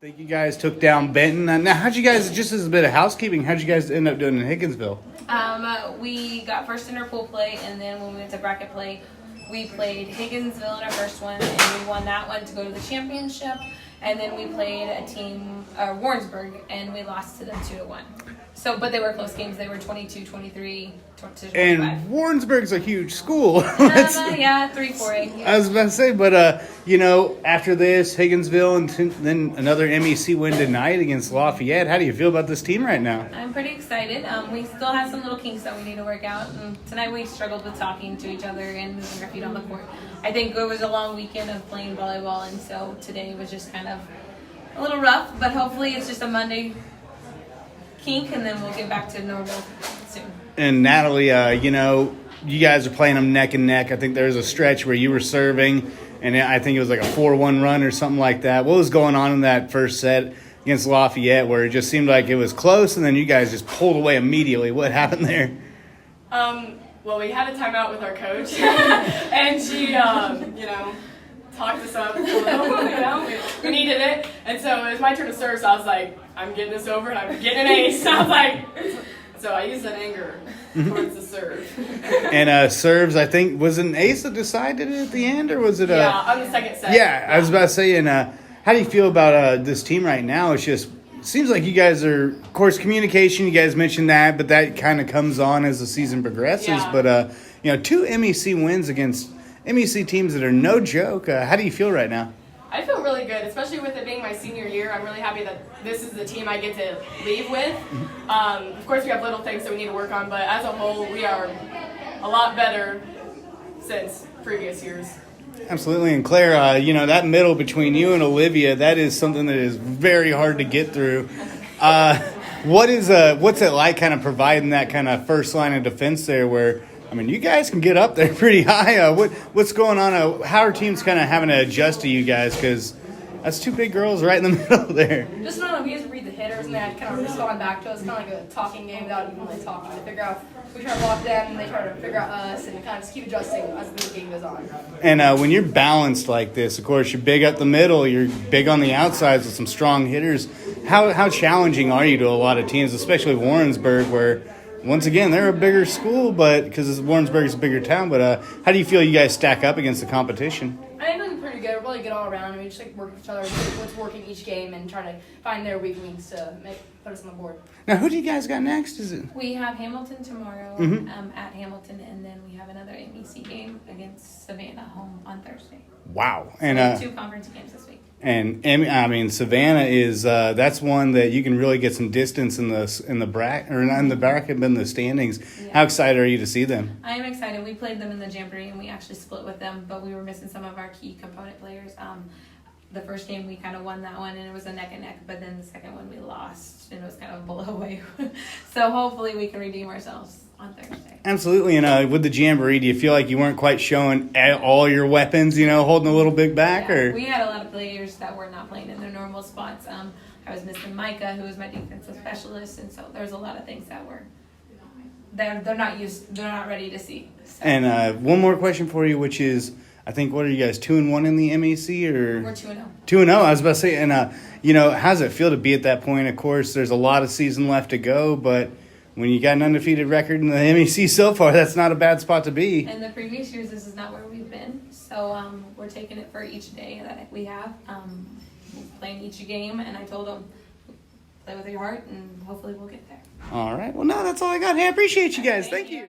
Think you guys took down Benton. Now, how'd you guys, just as a bit of housekeeping, how'd you guys end up doing in Higginsville? We got first interpool play, and then when we went to bracket play, we played Higginsville in our first one, and we won that one to go to the championship. And then we played a team, Warrensburg, and we lost to them 2-1. So, but they were close games. They were 22, 23, 25. And Warrensburg's a huge school. Yeah, 3-4-8. I was about to say, but after this, Higginsville, and then another MEC win tonight against Lafayette. How do you feel about this team right now? I'm pretty excited. We still have some little kinks that we need to work out. And tonight we struggled with talking to each other and moving our feet on the court. I think it was a long weekend of playing volleyball, and so today was just kind of a little rough. But hopefully it's just a Monday kink, and then we'll get back to normal soon. And Natalie, you guys are playing them neck and neck. I think there was a stretch where you were serving, and I think it was like a 4-1 run or something like that. What was going on in that first set against Lafayette where it just seemed like it was close, and then you guys just pulled away immediately? What happened there? Well, we had a timeout with our coach, and she, talked us up a little, we needed it. And so it was my turn to serve, so I was like, I'm getting this over, and I'm getting an ace. So I was like, so I used that anger towards the serve. And serves, I think, was it an ace that decided it at the end, or was it Yeah, on the second set. Yeah, I was about to say, and how do you feel about this team right now? It seems like you guys are, of course, communication, you guys mentioned that, but that kind of comes on as the season progresses. Yeah. But, 2 MEC wins against MEC teams that are no joke. How do you feel right now? I feel really good, especially with it being my senior year. I'm really happy that this is the team I get to leave with. Of course, we have little things that we need to work on, but as a whole, we are a lot better since previous years. Absolutely. And Claire, that middle between you and Olivia, that is something that is very hard to get through. What's it like kind of providing that kind of first line of defense there where, you guys can get up there pretty high. What's going on? How are teams kind of having to adjust to you guys? Because that's 2 big girls right in the middle there. Just know we have to read the hitters, and they kind of respond back to us. Kind of like a talking game without even really talking. To figure out, we try to block them, and they try to figure out us, and kind of just keep adjusting as the game goes on. And when you're balanced like this, of course, you're big up the middle, you're big on the outsides with some strong hitters. How challenging are you to a lot of teams, especially Warrensburg, where once again, they're a bigger school, but because Warrensburg is a bigger town. But how do you feel you guys stack up against the competition? I think we're pretty good. We're really good all around. We just work with each other, what's working each game, and try to find their weak links to put us on the board. Now, who do you guys got next? Is it? We have Hamilton tomorrow at Hamilton, and then we have another MEC game against Savannah home on Thursday. Wow! So we have 2 conference games this week. And Savannah is that's one that you can really get some distance in the bracket, or not in the bracket, but in the standings. Yeah. How excited are you to see them? I am excited. We played them in the Jamboree, and we actually split with them, but we were missing some of our key component players. The first game we kind of won that one, and it was a neck and neck. But then the second one we lost, and it was kind of a blow-away. So hopefully we can redeem ourselves on Thursday. Absolutely. And with the Jamboree, do you feel like you weren't quite showing all your weapons, holding a little big back? Yeah, or we had a lot of players that were not playing in their normal spots. I was missing Micah, who was my defensive specialist, and so there's a lot of things that they're not ready to see. So. And one more question for you, which is, I think, what are you guys, 2-1 in the MEC, or we're 2-0. 2-0. I was about to say, and how does it feel to be at that point? Of course, there's a lot of season left to go, but when you got an undefeated record in the MEC so far, that's not a bad spot to be. In the previous years, this is not where we've been, so we're taking it for each day that we have, playing each game, and I told them, play with your heart, and hopefully we'll get there. All right. Well, no, that's all I got. Hey, I appreciate you guys. Thank you.